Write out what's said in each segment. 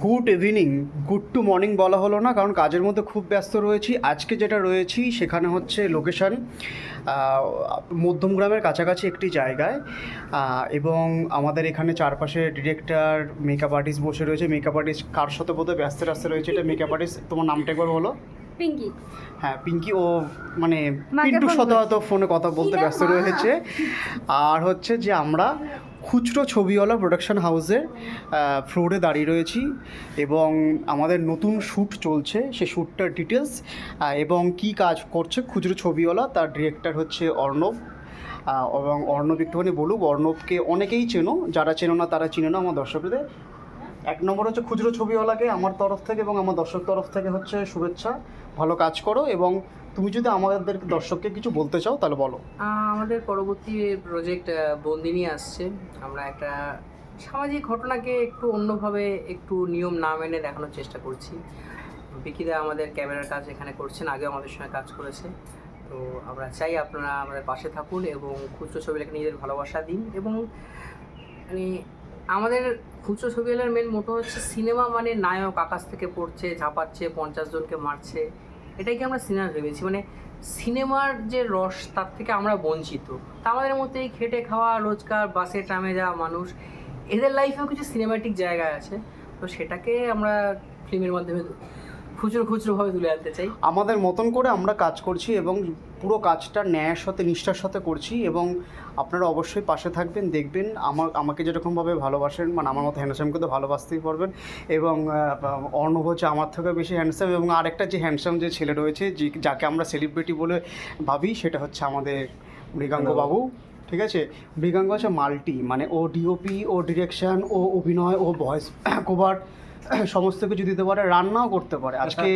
Good evening, good to morning বলা হলো না, কারণ কাজের মধ্যে খুব ব্যস্ত রয়েছি। আজকে যেটা রয়েছি সেখানে হচ্ছে লোকেশান মধ্যমগ্রামের কাছাকাছি একটি জায়গায়, এবং আমাদের এখানে চারপাশে ডিরেক্টর, মেকআপ আর্টিস্ট বসে রয়েছে। মেকআপ আর্টিস্ট কার সাথে বোধহয় ব্যস্ত রাস্তে রয়েছে। এটা মেকআপ আর্টিস্ট, তোমার নামটা একবার বলো। পিঙ্কি। হ্যাঁ পিঙ্কি, ও মানে মাকে পিন্টুর ফোন সাথে করছি। হয়তো ফোনে কথা বলতে ব্যস্ত রয়েছে। আর হচ্ছে যে আমরা খুচরো ছবিওয়ালা প্রোডাকশন হাউসের ফ্লোরে দাঁড়িয়ে রয়েছি, এবং আমাদের নতুন শ্যুট চলছে। সেই শ্যুটটার ডিটেলস এবং কি কাজ করছে খুচরো ছবিওয়ালা, তার ডিরেক্টর হচ্ছে অর্ণব। এবং অর্ণব একটুখানি বলুক। অর্ণবকে অনেকেই চেনো, যারা চেনো না তারা চিনে না আমার দর্শকদের। এক নম্বর হচ্ছে খুচরো ছবিওয়ালাকে আমার তরফ থেকে এবং আমার দর্শক তরফ থেকে হচ্ছে শুভেচ্ছা। ভালো কাজ করো, এবং তুমি যদি আমাদের দর্শককে কিছু বলতে চাও তাহলে বলো। আমাদের পরবর্তী প্রজেক্ট বন্দিনী আসছে। আমরা একটা সামাজিক ঘটনাকে একটু অন্যভাবে, একটু নিয়ম না মেনে দেখানোর চেষ্টা করছি। বিকিদা আমাদের ক্যামেরার কাজ এখানে করছেন, আগে আমাদের সঙ্গে কাজ করেছে। তো আমরা চাই আপনারা আমাদের পাশে থাকুন এবং খুচরো ছবিটাকে নিজেদের ভালোবাসা দিন। এবং মানে আমাদের খুচরো ছবিওয়ালার মেন মোটো হচ্ছে সিনেমা মানে নায়ক আকাশ থেকে পড়ছে, ঝাঁপাচ্ছে, 50 জনকে মারছে, এটাকে আমরা সিনেমা ভেবেছি। মানে সিনেমার যে রস তার থেকে আমরা বঞ্চিত। তা আমাদের মধ্যে এই খেটে খাওয়া, রোজকার বাসে ট্রামে যাওয়া মানুষ, এদের লাইফেও কিছু সিনেমাটিক জায়গা আছে। তো সেটাকে আমরা ফিল্মের মাধ্যমে খুচরোভাবে তুলে আনতে চাই। আমাদের মতন করে আমরা কাজ করছি, এবং পুরো কাজটা ন্যায়ের সাথে নিষ্ঠার সাথে করছি। এবং আপনারা অবশ্যই পাশে থাকবেন, দেখবেন আমাকে যেরকমভাবে ভালোবাসেন, মানে আমার মতো হ্যান্ডসামকে তো ভালোবাসতেই পারবেন। এবং অর্ণব হচ্ছে আমার থেকে বেশি হ্যান্ডসাম, এবং আরেকটা যে হ্যান্ডসাম যে ছেলে রয়েছে, যাকে আমরা সেলিব্রিটি বলে ভাবি, সেটা হচ্ছে আমাদের মৃগাঙ্গ বাবু। ঠিক আছে, মৃগাঙ্গ হচ্ছে মাল্টি, মানে ও ডিওপি, ও ডিরেকশন, ও অভিনয়, ও ভয়েস কভার, সমস্ত কিছু দিতে পারে, রান্নাও করতে পারে। আজকে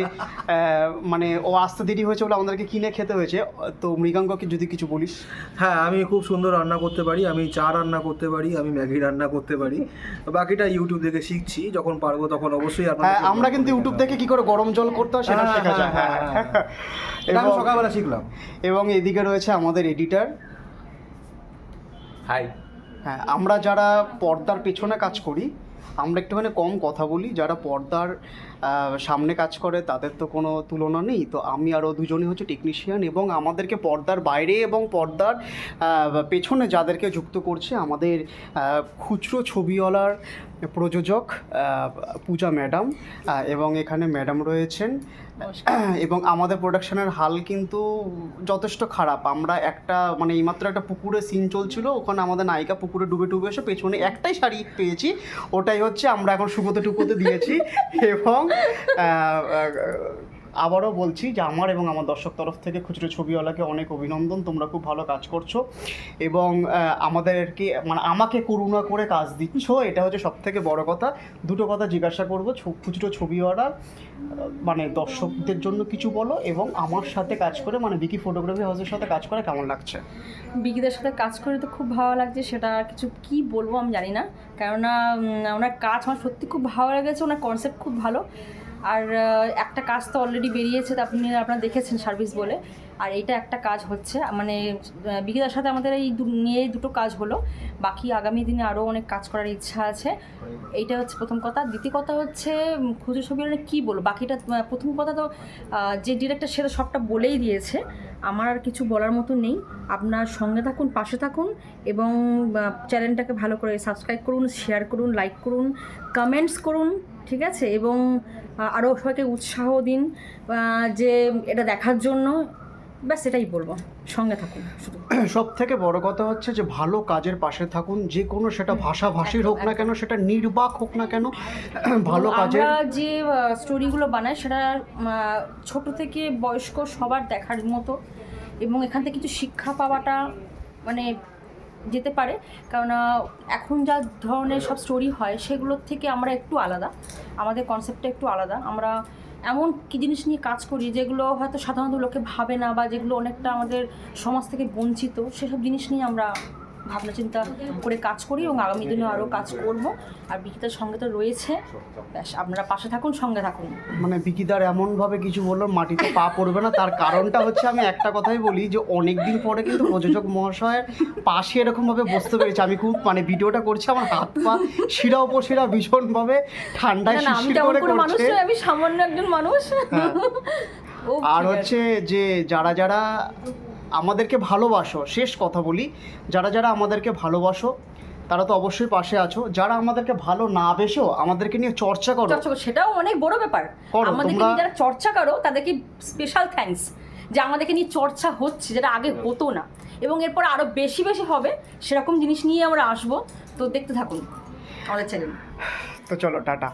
মানে ও আসতে দেরি হয়েছে বলে আমাদেরকে কিনে খেতে হয়েছে। তো মৃগাঙ্গকে যদি কিছু বলিস। হ্যাঁ, আমি খুব সুন্দর রান্না করতে পারি, আমি চা রান্না করতে পারি, আমি ম্যাগি রান্না করতে পারি। বাকিটা ইউটিউব দেখে শিখছি, যখন পারবো তখন অবশ্যই হ্যাঁ, আমরা কিন্তু ইউটিউব থেকে কি করে গরম জল করতে হয় সেটা শেখা যায়। হ্যাঁ, এটা আমি সকালবেলা শিখলাম। এবং এদিকে রয়েছে আমাদের এডিটার। হাই। হ্যাঁ, আমরা যারা পর্দার পেছনে কাজ করি আমরা একটুখানি কম কথা বলি, যারা পর্দার সামনে কাজ করে তাদের তো কোনো তুলনা নেই। তো আমি আরও দুজনই হচ্ছে টেকনিশিয়ান, এবং আমাদেরকে পর্দার বাইরে এবং পর্দার পেছনে যাদেরকে যুক্ত করছে আমাদের খুচরো ছবিওয়ালার প্রযোজক পূজা ম্যাডাম, এবং এখানে ম্যাডাম রয়েছেন। এবং আমাদের প্রোডাকশনের হাল কিন্তু যথেষ্ট খারাপ। আমরা একটা মানে এইমাত্র একটা পুকুরে সিন চলছিল, ওখানে আমাদের নায়িকা পুকুরে ডুবে ডুবে এসে পেছনে একটাই শাড়ি পেয়েছি, ওটাই হচ্ছে আমরা এখন শুকোতে টুকোতে দিয়েছি। এবং আবারও বলছি যে আমার এবং আমার দর্শক তরফ থেকে খুচরো ছবিওয়ালাকে অনেক অভিনন্দন, তোমরা খুব ভালো কাজ করছো, এবং আমাদেরকে মানে আমাকে করুণা করে কাজ দিচ্ছ, এটা হচ্ছে সবথেকে বড় কথা। দুটো কথা জিজ্ঞাসা করবো, খুচরো ছবিওয়ালা মানে দর্শকদের জন্য কিছু বলো, এবং আমার সাথে কাজ করে মানে বিকি ফটোগ্রাফি হাউসের সাথে কাজ করে কেমন লাগছে? বিকিদের সাথে কাজ করে তো খুব ভালো লাগছে, সেটা কিছু কি বলবো আমি জানি না, কেননা ওনার কাজ আমার সত্যি খুব ভালো লেগেছে, ওনার কনসেপ্ট খুব ভালো। আর একটা কাজ তো অলরেডি বেরিয়েছে, তা আপনারা দেখেছেন সার্ভিস বলে, আর এইটা একটা কাজ হচ্ছে মানে বিকিদার সাথে আমাদের এই নিয়ে দুটো কাজ হলো। বাকি আগামী দিনে আরও অনেক কাজ করার ইচ্ছা আছে, এইটা হচ্ছে প্রথম কথা। দ্বিতীয় কথা হচ্ছে খুচরো ছবি মানে কী বলবো, বাকিটা প্রথম কথা তো যে ডিরেক্টর সেটা সবটা বলেই দিয়েছে, আমার আর কিছু বলার মতো নেই। আপনার সঙ্গে থাকুন, পাশে থাকুন, এবং চ্যানেলটাকে ভালো করে সাবস্ক্রাইব করুন, শেয়ার করুন, লাইক করুন, কমেন্টস করুন, ঠিক আছে? এবং আরও সবাইকে উৎসাহ দিন যে এটা দেখার জন্য। ব্যাস এটাই বলবো, সঙ্গে থাকুন শুধু। সব থেকে বড় কথা হচ্ছে যে ভালো কাজের পাশে থাকুন, যে কোনো সেটা ভাষাভাষীর হোক না কেন, সেটা নির্বাক হোক না কেন, ভালো কাজের। আমরা যে স্টোরিগুলো বানাই সেটা ছোট থেকে বয়স্ক সবার দেখার মতো, এবং এখান থেকে কিছু শিক্ষা পাওয়াটা মানে যেতে পারে, কারণ এখন যা ধরনের সব স্টোরি হয় সেগুলোর থেকে আমরা একটু আলাদা, আমাদের কনসেপ্টটা একটু আলাদা। আমরা এমন কী জিনিস নিয়ে কাজ করি যেগুলো হয়তো সাধারণত লোকে ভাবে না, বা যেগুলো অনেকটা আমাদের সমাজ থেকে বঞ্চিত, সেসব জিনিস নিয়ে আমরা ভাবনা চিন্তা করে কাজ করি এবং আগামী দিনে আরও কাজ করব। আর বিকিতার সঙ্গে তো রয়েছে, ব্যাস আপনারা পাশে থাকুন, সঙ্গে থাকুন। মানে বিকিদার এমনভাবে কিছু বললো মাটিতে পা পড়বে না, তার কারণটা হচ্ছে আমি একটা কথাই বলি যে অনেক দিন পরে কিন্তু প্রযোজক মহাশয়ের পাশে এরকমভাবে বসতে পেরেছি। আমি খুব মানে ভিডিওটা করছি, আমার হাত পা শিরা উপশিরা ভীষণভাবে ঠান্ডায় না, আমি শিরশির তেমন করে কোনো মানুষ করছে। নই, আমি সামান্য একজন মানুষ। ও আর ঠিক আছে। হচ্ছে যে যারা যারা আমাদেরকে ভালোবাসো, শেষ কথা বলি, যারা যারা আমাদেরকে ভালোবাসো তারা তো অবশ্যই পাশে আছো। যারা আমাদেরকে ভালো না বেসো আমাদেরকে নিয়ে চর্চা করো, চর্চা করো, সেটাও অনেক বড় ব্যাপার। করো, আমাদেরকে তোমরা- নিয়ে যারা চর্চা করো তাদেরকে স্পেশাল থ্যাঙ্কস, যে আমাদেরকে নিয়ে চর্চা হচ্ছে, যেটা আগে হতো না, এবং এরপর আরও বেশি বেশি হবে। সেরকম জিনিস নিয়ে আমরা আসবো, তো দেখতে থাকুন আমাদের চ্যানেল। তো চলো টাটা।